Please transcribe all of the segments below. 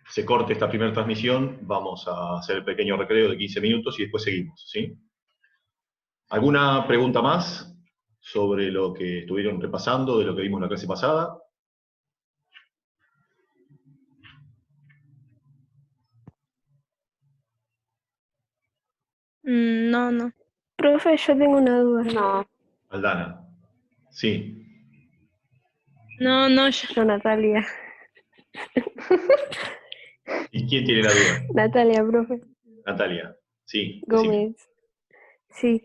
se corte esta primera transmisión, vamos a hacer el pequeño recreo de 15 minutos y después seguimos, ¿sí? ¿Alguna pregunta más sobre lo que estuvieron repasando, de lo que vimos en la clase pasada? No, no. Profe, yo tengo una duda. No, Aldana. Sí. No, yo, Natalia. ¿Y quién tiene la duda? Natalia, profe. Natalia. Sí, decime. Gómez. Sí.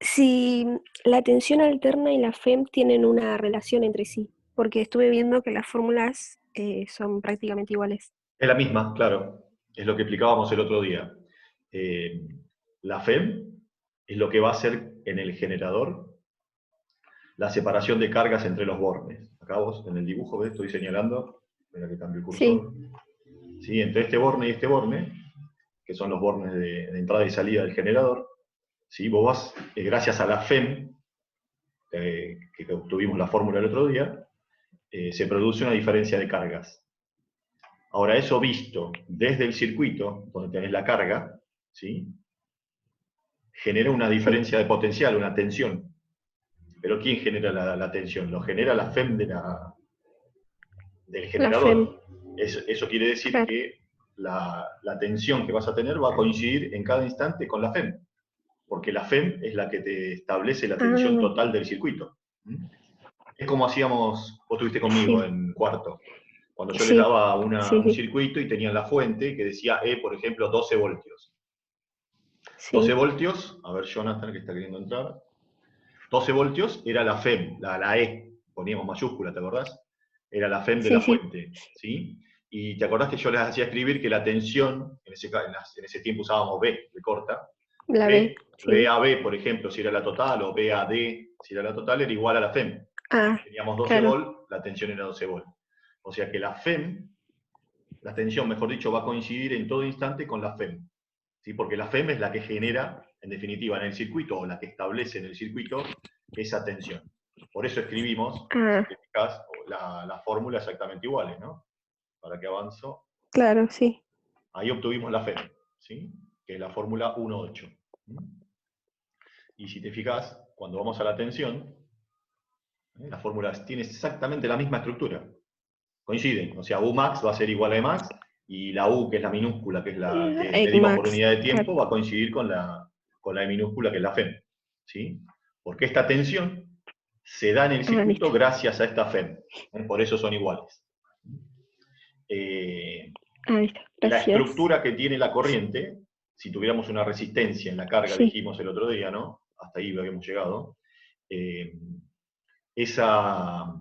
Si la tensión alterna y la FEM tienen una relación entre sí, porque estuve viendo que las fórmulas son prácticamente iguales. Es la misma, claro. Es lo que explicábamos el otro día. Eh, la FEM es lo que va a hacer en el generador la separación de cargas entre los bornes. Acá vos en el dibujo, ¿ves? Estoy señalando, mira que cambio el Sí. cursor. ¿Sí? Entre este borne y este borne, que son los bornes de entrada y salida del generador, ¿sí? Vos vas, gracias a la FEM, que obtuvimos la fórmula el otro día, se produce una diferencia de cargas. Ahora, eso visto desde el circuito, donde tenés la carga, ¿sí? Genera una Sí. diferencia de potencial, una tensión. Pero ¿quién genera la tensión? Lo genera la FEM del La FEM, generador. Eso quiere decir claro. que la tensión que vas a tener va a coincidir en cada instante con la FEM, porque la FEM es la que te establece la tensión Ah, total del circuito. Es como hacíamos, vos estuviste conmigo sí, en cuarto, cuando yo les sí, daba sí, un sí, circuito y tenían la fuente que decía por ejemplo, 12 voltios. 12 sí, voltios, a ver Jonathan que está queriendo entrar, 12 voltios era la FEM, la E, poníamos mayúscula, ¿te acordás? Era la FEM de la sí, sí, fuente, ¿sí? Y te acordás que yo les hacía escribir que la tensión, en ese tiempo usábamos B, de corta, la B, B sí. a B, por ejemplo, si era la total, o B a D, si era la total, era igual a la FEM. Ah, Teníamos 12 claro. volt, la tensión era 12 volt. O sea que la FEM, la tensión, mejor dicho, va a coincidir en todo instante con la FEM. ¿Sí? Porque la FEM es la que genera, en definitiva, en el circuito, o la que establece en el circuito, esa tensión. Por eso escribimos, si Ah, te fijas, la fórmula exactamente iguales, ¿no? Para que avanzo. claro, sí. Ahí obtuvimos la FEM, ¿sí? Que es la fórmula 1,8. Y si te fijas, cuando vamos a la tensión, la fórmula tiene exactamente la misma estructura. Coinciden, o sea, Umax va a ser igual a Emax, y la U, que es la minúscula, que es la que medimos por Max, unidad de claro. tiempo, va a coincidir con la E minúscula, que es la FEM. ¿Sí? Porque esta tensión se da en el Ah, listo. circuito gracias a esta FEM. Por eso son iguales. Ah, listo. La Gracias. estructura que tiene la corriente, si tuviéramos una resistencia en la carga, Sí, dijimos el otro día, ¿no? Hasta ahí habíamos llegado. Eh, esa,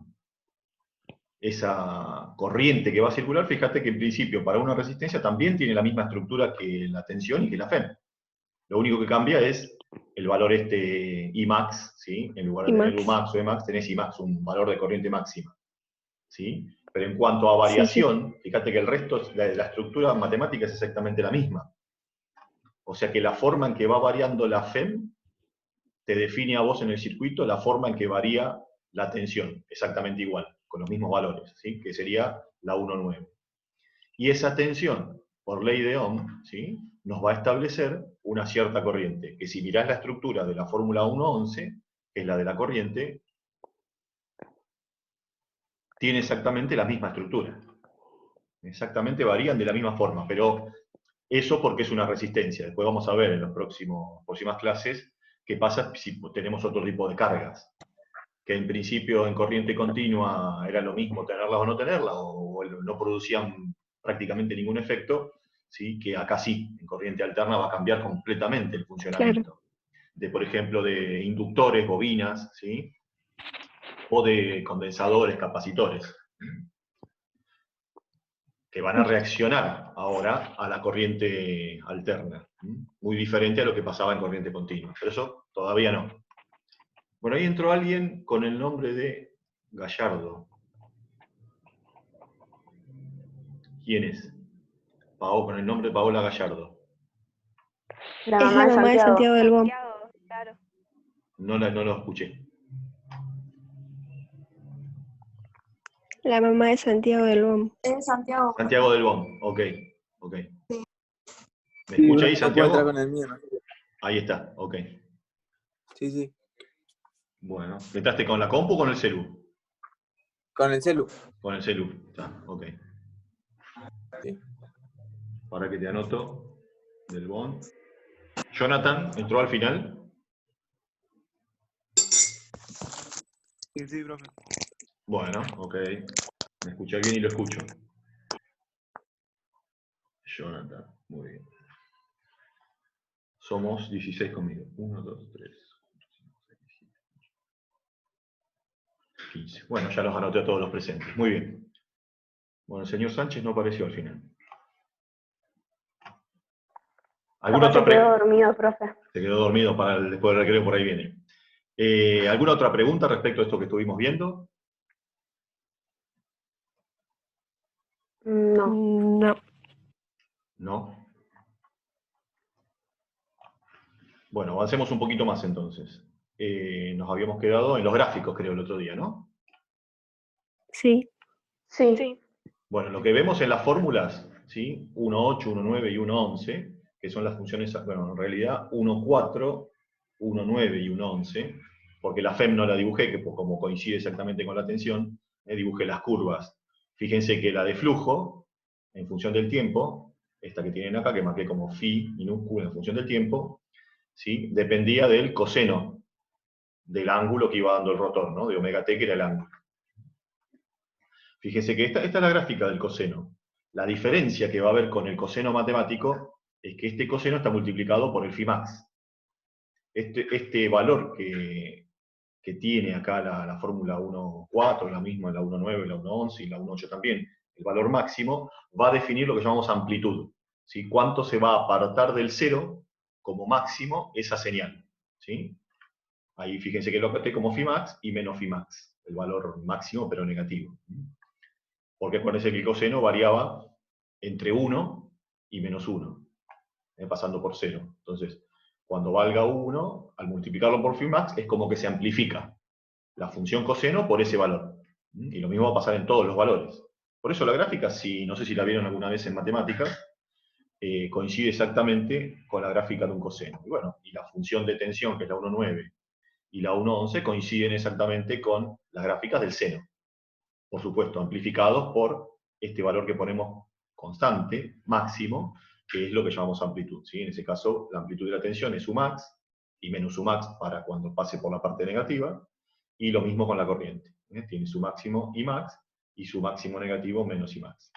esa corriente que va a circular, fíjate que en principio para una resistencia también tiene la misma estructura que la tensión y que la FEM. Lo único que cambia es el valor Imax, ¿sí? En lugar y de tener Max. Umax o Emax, tenés Imax, un valor de corriente máxima. ¿Sí? Pero en cuanto a Sí, sí. variación, fíjate que el resto, la estructura matemática es exactamente la misma. O sea que la forma en que va variando la FEM te define a vos en el circuito la forma en que varía la tensión, exactamente igual, con los mismos valores, ¿sí? Que sería la 1,9. Y esa tensión, por ley de Ohm, ¿sí? Nos va a establecer una cierta corriente, que si mirás la estructura de la fórmula 1,11, que es la de la corriente, tiene exactamente la misma estructura. Exactamente varían de la misma forma, pero eso porque es una resistencia. Después vamos a ver en las próximas clases qué pasa si tenemos otro tipo de cargas, que en principio en corriente continua era lo mismo tenerlas o no tenerlas, o no producían prácticamente ningún efecto, ¿sí? Que acá sí, en corriente alterna va a cambiar completamente el Claro. funcionamiento. De, por ejemplo, de inductores, bobinas, ¿sí? O de condensadores, capacitores, que van a Listo. reaccionar ahora a la corriente alterna. Muy diferente a lo que pasaba en corriente continua. Pero eso todavía no. Bueno, ahí entró alguien con el nombre de Gallardo. ¿Quién es? Con el nombre de Paola Gallardo. la Es la mamá de mamá de Santiago. Santiago del Bomb. No lo escuché. La mamá de Santiago del Bom. Es Santiago. Santiago del Bom, ok. Sí. ¿Me Sí, escucha ahí, no puedo entrar Santiago? con el mío, ¿no? Ahí está, ok. Sí. Bueno, ¿entraste con la compu o con el celu? Con el celu. Con el celu, está, ok. Sí. Para que te anoto del Bom. Jonathan, ¿entró al final? Sí, profe. Bueno, ok. Me escucha bien y lo escucho. Jonathan, muy bien. Somos 16 conmigo. 1, 2, 3, 4, 5, 6, 7, 15. Bueno, ya los anoté a todos los presentes. Muy bien. Bueno, el señor Sánchez no apareció al final. ¿Alguna Capaz otra se quedó pregunta? dormido, profe. Se quedó dormido después del recreo, por ahí viene. ¿Alguna otra pregunta respecto a esto que estuvimos viendo? No. No. No. Bueno, avancemos un poquito más entonces. Nos habíamos quedado en los gráficos, creo, el otro día, ¿no? Sí. Sí. Bueno, lo que vemos en las fórmulas, ¿sí? 1,8, 1,9 y 1,11, que son las funciones, bueno, en realidad 1,4, 1,9 y 1,11, porque la FEM no la dibujé, que pues, como coincide exactamente con la tensión, dibujé las curvas. Fíjense que la de flujo, en función del tiempo, esta que tienen acá, que marqué como phi minúscula en función del tiempo, ¿sí? Dependía del coseno del ángulo que iba dando el rotor, ¿no? De omega t, que era el ángulo. Fíjese que esta es la gráfica del coseno. La diferencia que va a haber con el coseno matemático es que este coseno está multiplicado por el phi max. Este valor que tiene acá la fórmula 1,4, la misma, la 1,9, la 1,11 y la 1,8 también, el valor máximo, va a definir lo que llamamos amplitud. ¿Sí? Cuánto se va a apartar del cero como máximo esa señal. ¿Sí? Ahí fíjense que lo apreté como phi max y menos phi max, el valor máximo pero negativo. Porque acuérdense que el coseno variaba entre 1 y menos 1, pasando por 0. Entonces, cuando valga 1, al multiplicarlo por phi max, es como que se amplifica la función coseno por ese valor. Y lo mismo va a pasar en todos los valores. Por eso la gráfica, no sé si la vieron alguna vez en matemáticas, coincide exactamente con la gráfica de un coseno. Y bueno, y la función de tensión, que es la 1,9, y la 1,11 coinciden exactamente con las gráficas del seno. Por supuesto, amplificados por este valor que ponemos constante, máximo, que es lo que llamamos amplitud. ¿Sí? En ese caso, la amplitud de la tensión es Umax, y menos Umax para cuando pase por la parte negativa, y lo mismo con la corriente. Tiene su máximo Imax, y su máximo negativo menos Imax.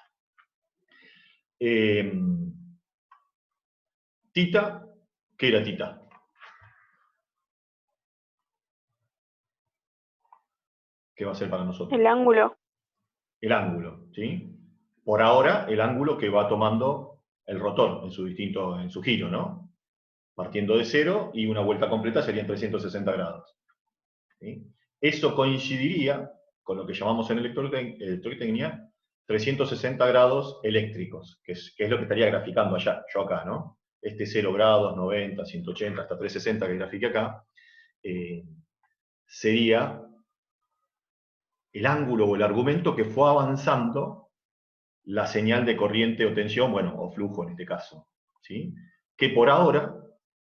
Tita, ¿qué era tita? ¿Qué va a ser para nosotros? El ángulo. El ángulo, ¿sí? Por ahora, el ángulo que va tomando el rotor en su giro, ¿no? Partiendo de cero y una vuelta completa serían 360 grados. ¿Sí? Eso coincidiría con lo que llamamos en electrotecnia 360 grados eléctricos, que es lo que estaría graficando allá, yo acá, ¿no? 0 grados, 90, 180, hasta 360 que grafique acá, sería el ángulo o el argumento que fue avanzando la señal de corriente o tensión, bueno, o flujo en este caso, ¿sí? Que por ahora,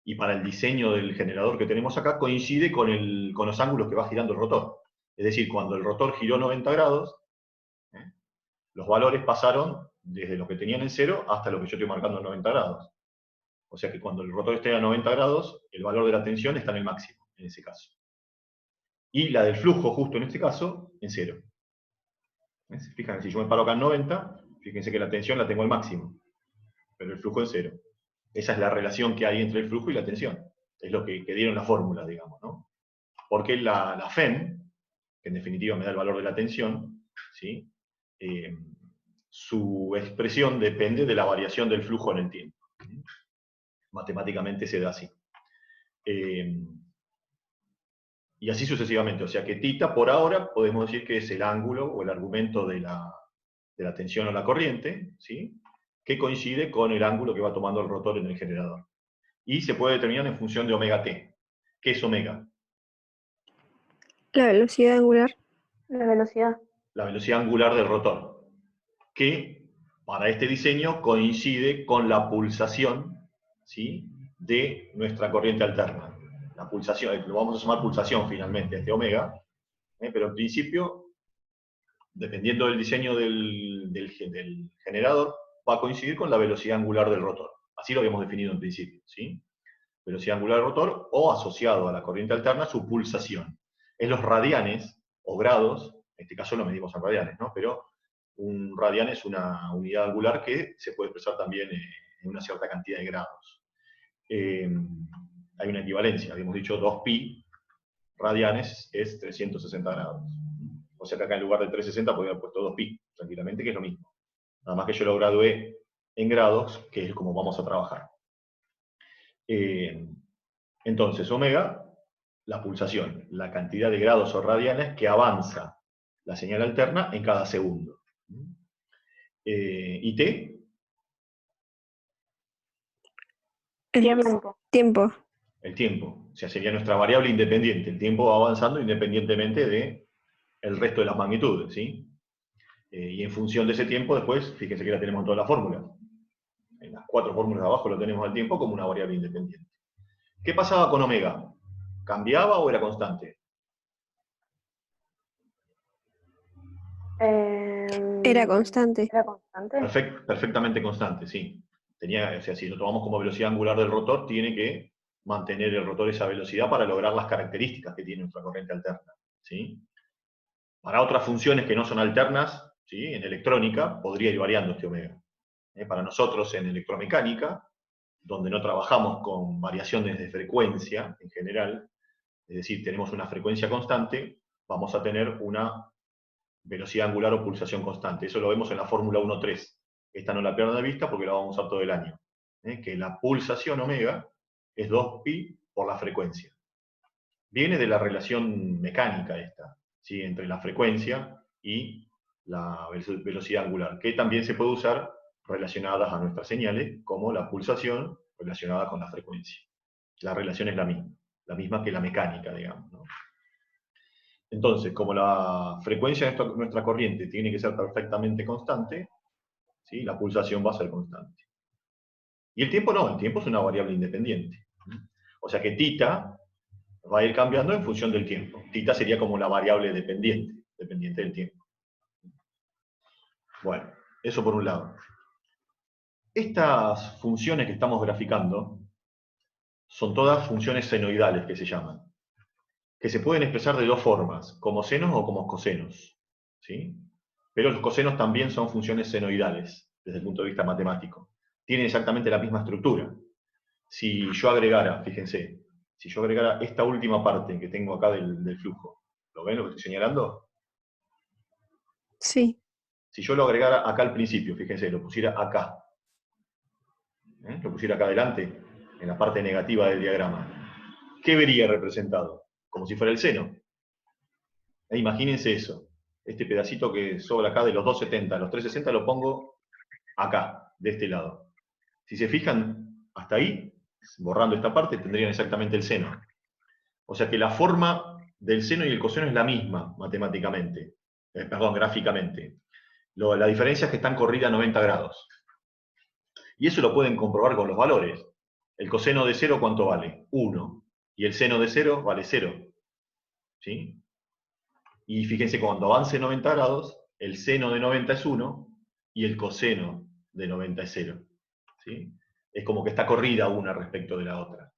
y para el diseño del generador que tenemos acá, coincide con los ángulos que va girando el rotor. Es decir, cuando el rotor giró 90 grados, los valores pasaron desde lo que tenían en cero hasta lo que yo estoy marcando en 90 grados. O sea que cuando el rotor esté a 90 grados, el valor de la tensión está en el máximo, en ese caso. Y la del flujo, justo en este caso, en cero. Fíjense, si yo me paro acá en 90, fíjense que la tensión la tengo al máximo, pero el flujo en cero. Esa es la relación que hay entre el flujo y la tensión. Es lo que dieron la fórmula, digamos, ¿no? Porque la FEM, que en definitiva me da el valor de la tensión, ¿sí? Su expresión depende de la variación del flujo en el tiempo. Matemáticamente se da así. Y así sucesivamente. O sea que tita, por ahora, podemos decir que es el ángulo o el argumento de la tensión o la corriente, ¿sí? Que coincide con el ángulo que va tomando el rotor en el generador. Y se puede determinar en función de omega t. ¿Qué es omega? La velocidad angular. La velocidad. la velocidad angular del rotor, que para este diseño coincide con la pulsación, ¿sí?, de nuestra corriente alterna. La pulsación, lo vamos a llamar pulsación finalmente, este omega, pero en principio, dependiendo del diseño del generador, va a coincidir con la velocidad angular del rotor. Así lo habíamos definido en principio, ¿sí? Velocidad angular del rotor, o asociado a la corriente alterna, su pulsación. En los radianes, o grados, en este caso lo medimos en radianes, ¿no? Pero un radian es una unidad angular que se puede expresar también en una cierta cantidad de grados. Hay una equivalencia, habíamos dicho 2pi radianes es 360 grados. O sea que acá en lugar de 360 podría haber puesto 2pi, tranquilamente, que es lo mismo. Nada más que yo lo gradué en grados, que es como vamos a trabajar. Entonces, omega, la pulsación, la cantidad de grados o radianes que avanza la señal alterna en cada segundo. ¿Y t? Tiempo. El tiempo. O sea, sería nuestra variable independiente. El tiempo va avanzando independientemente del resto de las magnitudes, ¿sí? Y en función de ese tiempo, después, fíjense que la tenemos en todas las fórmulas. En las 4 fórmulas de abajo lo tenemos al tiempo como una variable independiente. ¿Qué pasaba con omega? ¿Cambiaba o era constante? Era constante. ¿Era constante? Perfectamente constante, sí. O sea, si lo tomamos como velocidad angular del rotor, tiene que mantener el rotor esa velocidad para lograr las características que tiene nuestra corriente alterna, ¿sí? Para otras funciones que no son alternas, ¿sí?, en electrónica, podría ir variando este omega. Para nosotros en electromecánica, donde no trabajamos con variaciones de frecuencia en general, es decir, tenemos una frecuencia constante, vamos a tener una velocidad angular o pulsación constante. Eso lo vemos en la fórmula 1.3. Esta no la pierdan de vista porque la vamos a usar todo el año. Que la pulsación omega es 2pi por la frecuencia. Viene de la relación mecánica esta, ¿sí?, entre la frecuencia y la velocidad angular, que también se puede usar relacionadas a nuestras señales, como la pulsación relacionada con la frecuencia. La relación es la misma que la mecánica, digamos, ¿no? Entonces, como la frecuencia de nuestra corriente tiene que ser perfectamente constante, ¿sí?, la pulsación va a ser constante. Y el tiempo no, el tiempo es una variable independiente. O sea que tita va a ir cambiando en función del tiempo. Tita sería como la variable dependiente del tiempo. Bueno, eso por un lado. Estas funciones que estamos graficando son todas funciones senoidales que se llaman, que se pueden expresar de dos formas, como senos o como cosenos, ¿sí? Pero los cosenos también son funciones senoidales, desde el punto de vista matemático. Tienen exactamente la misma estructura. Si yo agregara, fíjense, si yo agregara esta última parte que tengo acá del flujo, ¿lo ven lo que estoy señalando? Sí. Si yo lo agregara acá al principio, fíjense, lo pusiera acá, lo pusiera acá adelante, en la parte negativa del diagrama, ¿qué vería representado? Como si fuera el seno. Imagínense eso. Este pedacito que sobra acá de los 270 a los 360 lo pongo acá, de este lado. Si se fijan, hasta ahí, borrando esta parte, tendrían exactamente el seno. O sea que la forma del seno y el coseno es la misma matemáticamente, gráficamente. La diferencia es que están corridas a 90 grados. Y eso lo pueden comprobar con los valores. El coseno de 0, ¿cuánto vale? 1. Y el seno de 0 vale 0. ¿Sí? Y fíjense, cuando avance 90 grados, el seno de 90 es 1 y el coseno de 90 es 0. ¿Sí? Es como que está corrida una respecto de la otra.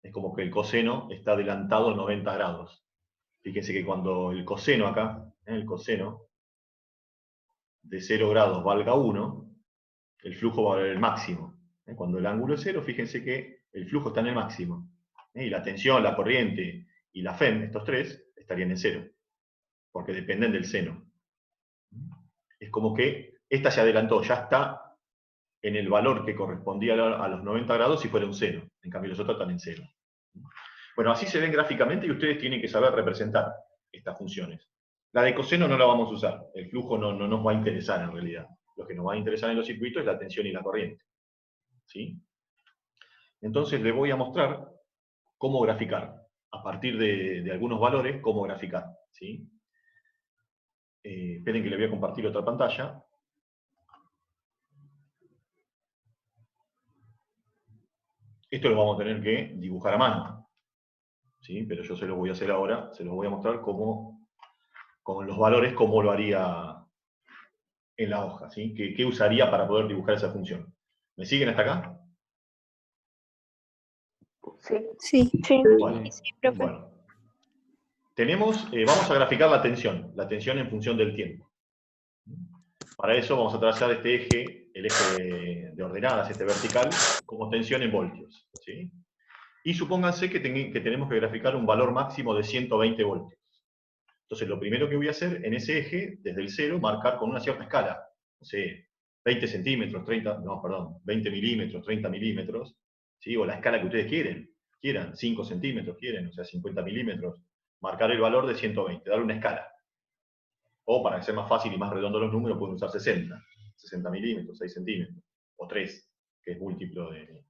Es como que el coseno está adelantado 90 grados. Fíjense que cuando el coseno acá, el coseno de 0 grados valga 1, el flujo va a valer el máximo. Cuando el ángulo es 0, fíjense que el flujo está en el máximo. Y la tensión, la corriente y la FEM, estos tres, estarían en 0. Porque dependen del seno. Es como que esta se adelantó, ya está en el valor que correspondía a los 90 grados si fuera un seno. En cambio los otros están en 0. Bueno, así se ven gráficamente y ustedes tienen que saber representar estas funciones. La de coseno no la vamos a usar, el flujo no nos va a interesar en realidad. Lo que nos va a interesar en los circuitos es la tensión y la corriente. ¿Sí? Entonces les voy a mostrar cómo graficar, a partir de algunos valores, cómo graficar. ¿Sí? esperen que le voy a compartir otra pantalla. Esto lo vamos a tener que dibujar a mano, ¿sí? Pero yo se los voy a hacer ahora, se los voy a mostrar cómo, con los valores, cómo lo haría en la hoja, ¿sí? ¿Qué usaría para poder dibujar esa función? ¿Me siguen hasta acá? Sí. Bueno, Sí, profe. bueno. Vamos a graficar la tensión en función del tiempo. Para eso vamos a trazar este eje, el eje de ordenadas, este vertical, como tensión en voltios, ¿sí? Y supónganse que tenemos que graficar un valor máximo de 120 voltios. Entonces, lo primero que voy a hacer en ese eje, desde el 0, marcar con una cierta escala. No sé, 20 centímetros, 20 milímetros, 30 milímetros, ¿sí? O la escala que ustedes quieran, 5 centímetros quieren, o sea, 50 milímetros. Marcar el valor de 120, darle una escala. O para que sea más fácil y más redondo los números, pueden usar 60 milímetros, 6 centímetros, o 3, que es múltiplo de...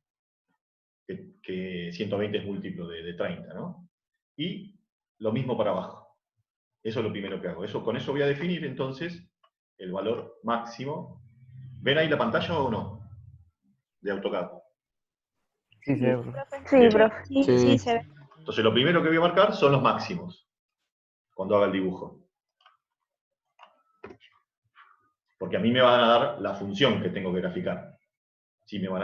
que 120 es múltiplo de 30, ¿no? Y lo mismo para abajo. Eso es lo primero que hago. Con eso voy a definir entonces el valor máximo. ¿Ven ahí la pantalla o no? De AutoCAD. Sí, Sí, Bien. profe. Sí, se ve. Entonces lo primero que voy a marcar son los máximos, cuando haga el dibujo. Porque a mí me van a dar la función que tengo que graficar. Sí, me van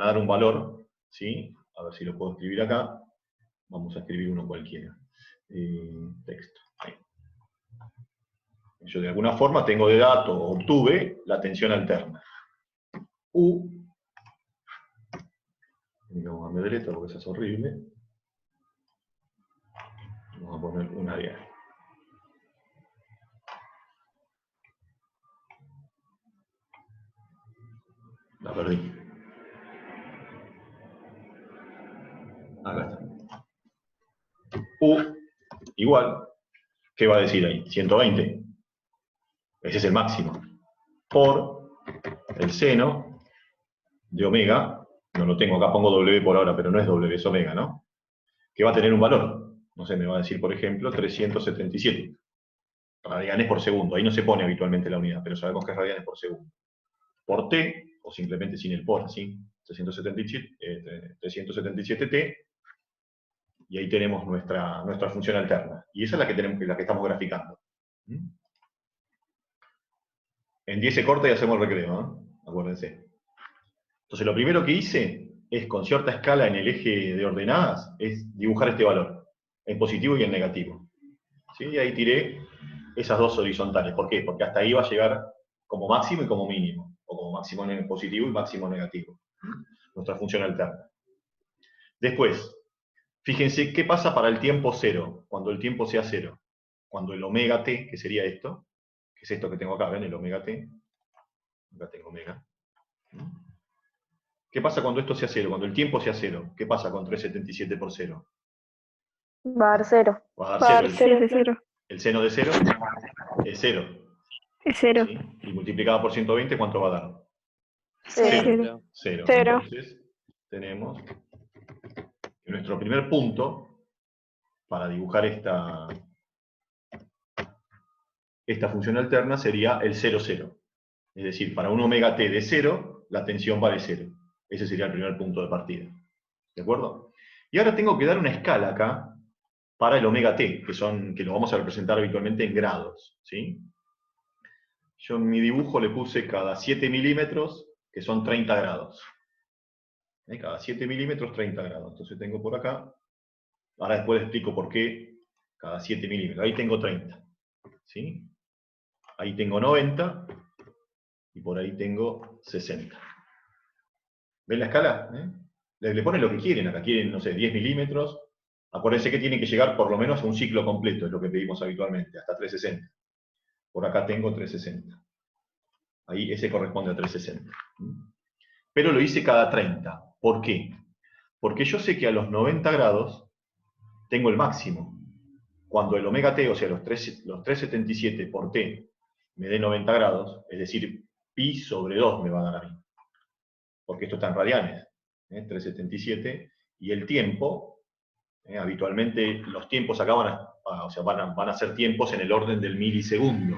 a dar un valor, ¿sí? A ver si lo puedo escribir acá. Vamos a escribir uno cualquiera. Texto. Ahí. Yo de alguna forma tengo de dato, obtuve la tensión alterna. U, vamos a darle letra porque esa es horrible. Vamos a poner un área. La perdí. Acá está. U igual, ¿qué va a decir ahí? 120. Ese es el máximo. Por el seno de omega, no lo tengo acá, pongo W por ahora, pero no es W, es omega, ¿no? Que va a tener un valor. No sé, me va a decir, por ejemplo, 377 radianes por segundo. Ahí no se pone habitualmente la unidad, pero sabemos que es radianes por segundo. Por T, o simplemente sin el por, ¿sí? 377T, y ahí tenemos nuestra función alterna. Y esa es la que estamos graficando. En 10 se corta y hacemos el recreo, ¿no? Acuérdense. Entonces lo primero que hice es, con cierta escala en el eje de ordenadas, es dibujar este valor, en positivo y en negativo. ¿Sí? Y ahí tiré esas dos horizontales. ¿Por qué? Porque hasta ahí va a llegar como máximo y como mínimo, o como máximo positivo y máximo negativo. Nuestra función alterna. Después, fíjense qué pasa para el tiempo cero, cuando el tiempo sea cero. Cuando el omega t, que sería esto, que es esto que tengo acá, ¿ven? El omega t. Acá tengo omega. ¿Qué pasa cuando esto sea cero? Cuando el tiempo sea cero. ¿Qué pasa con 377 por cero? Va a dar 0. Va a dar cero. Sí, es cero. El seno de cero es cero. Es cero. ¿Sí? Y multiplicado por 120, ¿cuánto va a dar? Cero. Cero. Cero. Entonces, tenemos que nuestro primer punto para dibujar esta función alterna sería el 0, 0. Es decir, para un omega t de 0, la tensión vale 0. Ese sería el primer punto de partida. ¿De acuerdo? Y ahora tengo que dar una escala acá para el omega t, que lo vamos a representar habitualmente en grados. ¿Sí? Yo en mi dibujo le puse cada 7 milímetros, que son 30 grados. Cada 7 milímetros, 30 grados. Entonces tengo por acá, ahora después les explico por qué cada 7 milímetros. Ahí tengo 30. ¿Sí? Ahí tengo 90, y por ahí tengo 60. ¿Ven la escala? Le ponen lo que quieren, acá quieren, no sé, 10 milímetros. Acuérdense que tienen que llegar por lo menos a un ciclo completo, es lo que pedimos habitualmente, hasta 360. Por acá tengo 360. Ahí ese corresponde a 360. Pero lo hice cada 30. ¿Por qué? Porque yo sé que a los 90 grados tengo el máximo. Cuando el omega t, o sea, los 377 por t, me dé 90 grados, es decir, pi sobre 2 me va a dar a mí. Porque esto está en radianes, 377, y el tiempo, habitualmente los tiempos acá van a ser tiempos en el orden del milisegundo.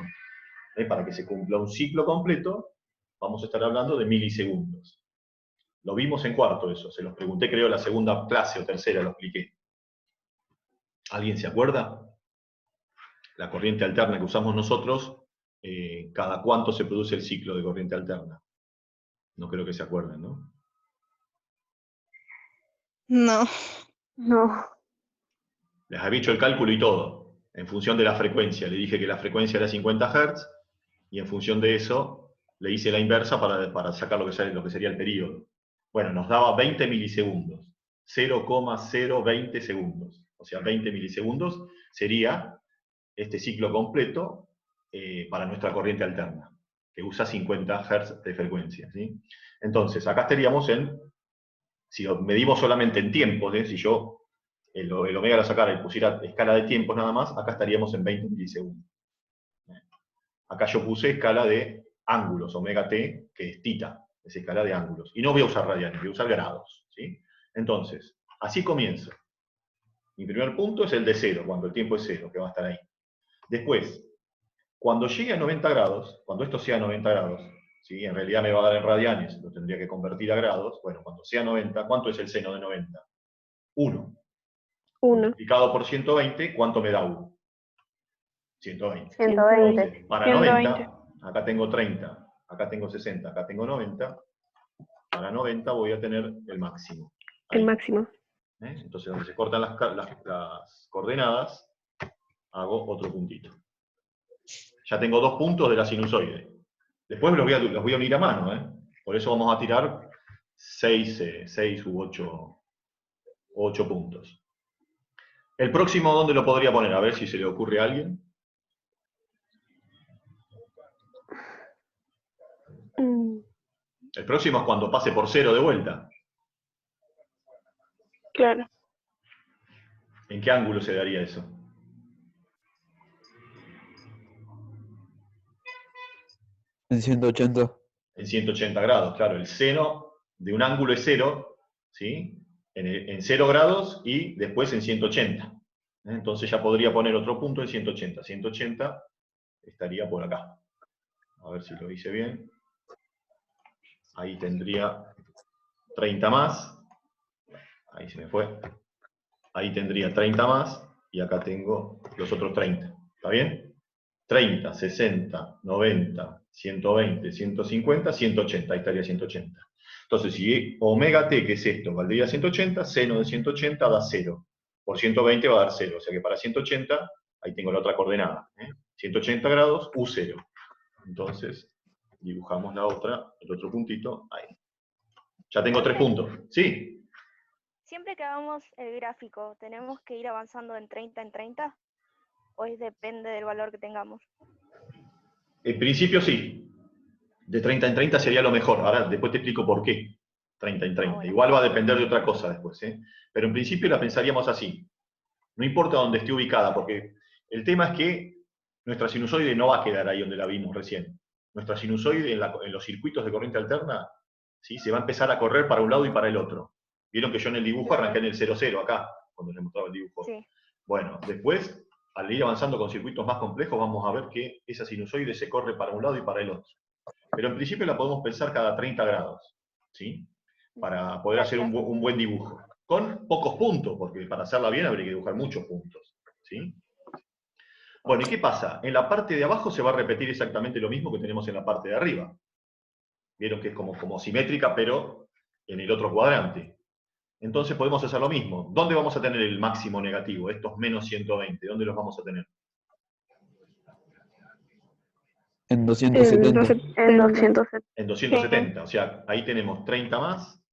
Para que se cumpla un ciclo completo, vamos a estar hablando de milisegundos. Lo vimos en cuarto eso, se los pregunté creo la segunda clase o tercera, lo expliqué. ¿Alguien se acuerda? La corriente alterna que usamos nosotros, ¿cada cuánto se produce el ciclo de corriente alterna? No creo que se acuerden, ¿no? No. No. Les había hecho el cálculo y todo, en función de la frecuencia. Le dije que la frecuencia era 50 Hz, y en función de eso le hice la inversa para sacar lo que sería el periodo. Bueno, nos daba 20 milisegundos, 0,020 segundos. O sea, 20 milisegundos sería este ciclo completo para nuestra corriente alterna, que usa 50 Hz de frecuencia, ¿sí? Entonces, acá estaríamos si lo medimos solamente en tiempos, si yo el omega lo sacara y pusiera escala de tiempos nada más, acá estaríamos en 20 milisegundos. Acá yo puse escala de ángulos, omega t, que es tita, es escala de ángulos. Y no voy a usar radianes, voy a usar grados, ¿sí? Entonces, así comienzo. Mi primer punto es el de 0, cuando el tiempo es 0, que va a estar ahí. Después, cuando llegue a 90 grados, cuando esto sea 90 grados, ¿sí? En realidad me va a dar en radianes, lo tendría que convertir a grados. Bueno, cuando sea 90, ¿cuánto es el seno de 90? 1. 1. Multiplicado por 120, ¿cuánto me da 1? 120. 120. Entonces, para 120. 90, acá tengo 30, acá tengo 60, acá tengo 90. Para 90 voy a tener el máximo. Ahí. El máximo. Entonces, donde se cortan las coordenadas, hago otro puntito. Ya tengo 2 puntos de la sinusoide. Después los voy a unir a mano. Por eso vamos a tirar 6 u 8 puntos. El próximo, ¿dónde lo podría poner? A ver si se le ocurre a alguien. El próximo es cuando pase por 0 de vuelta. Claro. ¿En qué ángulo se daría eso? En 180. En 180 grados, claro. El seno de un ángulo es 0, ¿sí? En 0 grados y después en 180. Entonces ya podría poner otro punto en 180. 180 estaría por acá. A ver si lo hice bien. Ahí tendría 30 más. Ahí se me fue. Ahí tendría 30 más. Y acá tengo los otros 30. ¿Está bien? 30, 60, 90, 120, 150, 180. Ahí estaría 180. Entonces, si omega t, que es esto, valdría 180, seno de 180 da 0. Por 120 va a dar 0. O sea que para 180, ahí tengo la otra coordenada. 180 grados, U0. Entonces, dibujamos el otro puntito, ahí. Ya tengo 3 puntos. ¿Sí? Siempre que hagamos el gráfico, ¿tenemos que ir avanzando en 30 en 30? ¿O depende del valor que tengamos? En principio sí. De 30 en 30 sería lo mejor. Ahora después te explico por qué 30 en 30. Bueno. Igual va a depender de otra cosa después. Pero en principio la pensaríamos así. No importa dónde esté ubicada, porque el tema es que nuestra sinusoide no va a quedar ahí donde la vimos recién. Nuestra sinusoide en los circuitos de corriente alterna, ¿sí? Se va a empezar a correr para un lado y para el otro. Vieron que yo en el dibujo arranqué en el 0,0 acá, cuando les mostraba el dibujo. Sí. Bueno, después, al ir avanzando con circuitos más complejos, vamos a ver que esa sinusoide se corre para un lado y para el otro. Pero en principio la podemos pensar cada 30 grados, ¿sí? Para poder hacer un buen dibujo. Con pocos puntos, porque para hacerla bien habría que dibujar muchos puntos, ¿sí? Bueno, ¿y qué pasa? En la parte de abajo se va a repetir exactamente lo mismo que tenemos en la parte de arriba. Vieron que es como simétrica, pero en el otro cuadrante. Entonces podemos hacer lo mismo. ¿Dónde vamos a tener el máximo negativo? Estos menos 120. ¿Dónde los vamos a tener? En 270. En 270. En 270. O sea, ahí tenemos 30 más.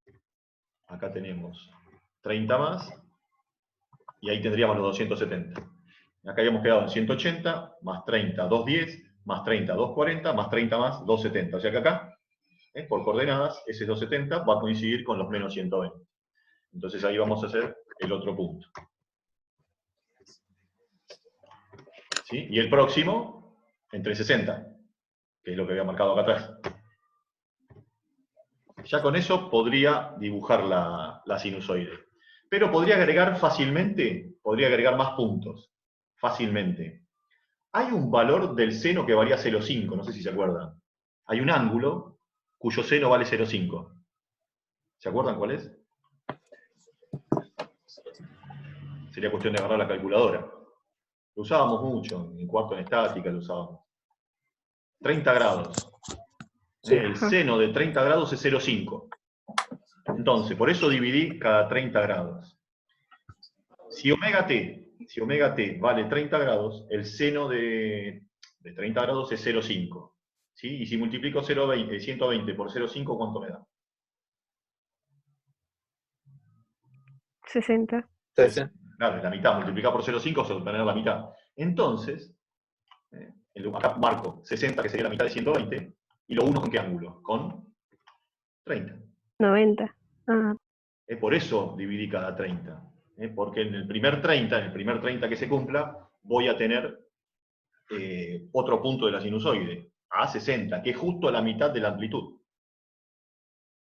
Acá tenemos 30 más. Y ahí tendríamos los 270. Acá habíamos quedado en 180, más 30, 210, más 30, 240, más 30 más, 270. O sea que acá, por coordenadas, ese 270 va a coincidir con los menos 120. Entonces ahí vamos a hacer el otro punto. ¿Sí? Y el próximo, entre 60, que es lo que había marcado acá atrás. Ya con eso podría dibujar la sinusoide. Pero podría agregar fácilmente, podría agregar más puntos. Fácilmente. Hay un valor del seno que varía 0,5, no sé si se acuerdan. Hay un ángulo cuyo seno vale 0,5. ¿Se acuerdan cuál es? Sería cuestión de agarrar la calculadora. Lo usábamos mucho, en cuarto en estática lo usábamos. 30 grados. Sí. El seno de 30 grados es 0,5. Entonces, por eso dividí cada 30 grados. Si omega t vale 30 grados, el seno de 30 grados es 0,5. ¿Sí? Y si multiplico 120 por 0,5, ¿cuánto me da? 60. Claro, es la mitad. Multiplicar por 0,5 es obtener la mitad. Entonces, acá marco 60, que sería la mitad de 120, y lo uno ¿con qué ángulo? Con 30. 90. Ah, Por eso dividí cada 30. Porque en el primer 30 que se cumpla, voy a tener otro punto de la sinusoide, a 60, que es justo la mitad de la amplitud.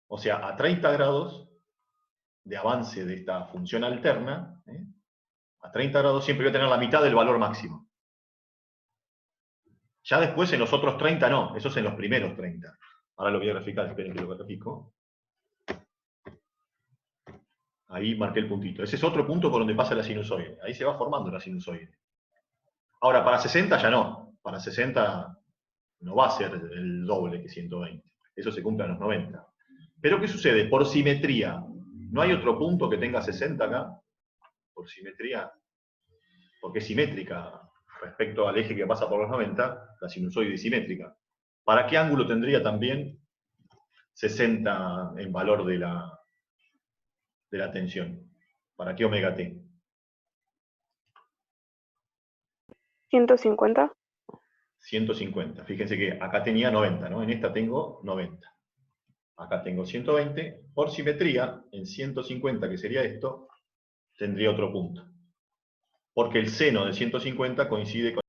O sea, a 30 grados de avance de esta función alterna, a 30 grados siempre voy a tener la mitad del valor máximo. Ya después en los otros 30 no, eso es en los primeros 30. Ahora lo voy a graficar, esperen que lo grafico. Ahí marqué el puntito. Ese es otro punto por donde pasa la sinusoide. Ahí se va formando la sinusoide. Ahora, para 60 ya no. Para 60 no va a ser el doble que 120. Eso se cumple a los 90. Pero ¿qué sucede? Por simetría, ¿no hay otro punto que tenga 60 acá? Por simetría, porque es simétrica respecto al eje que pasa por los 90, la sinusoide es simétrica. ¿Para qué ángulo tendría también 60 en valor de la tensión? ¿Para qué omega t? 150. 150. Fíjense que acá tenía 90, ¿no? En esta tengo 90. Acá tengo 120. Por simetría, en 150, que sería esto, tendría otro punto. Porque el seno de 150 coincide con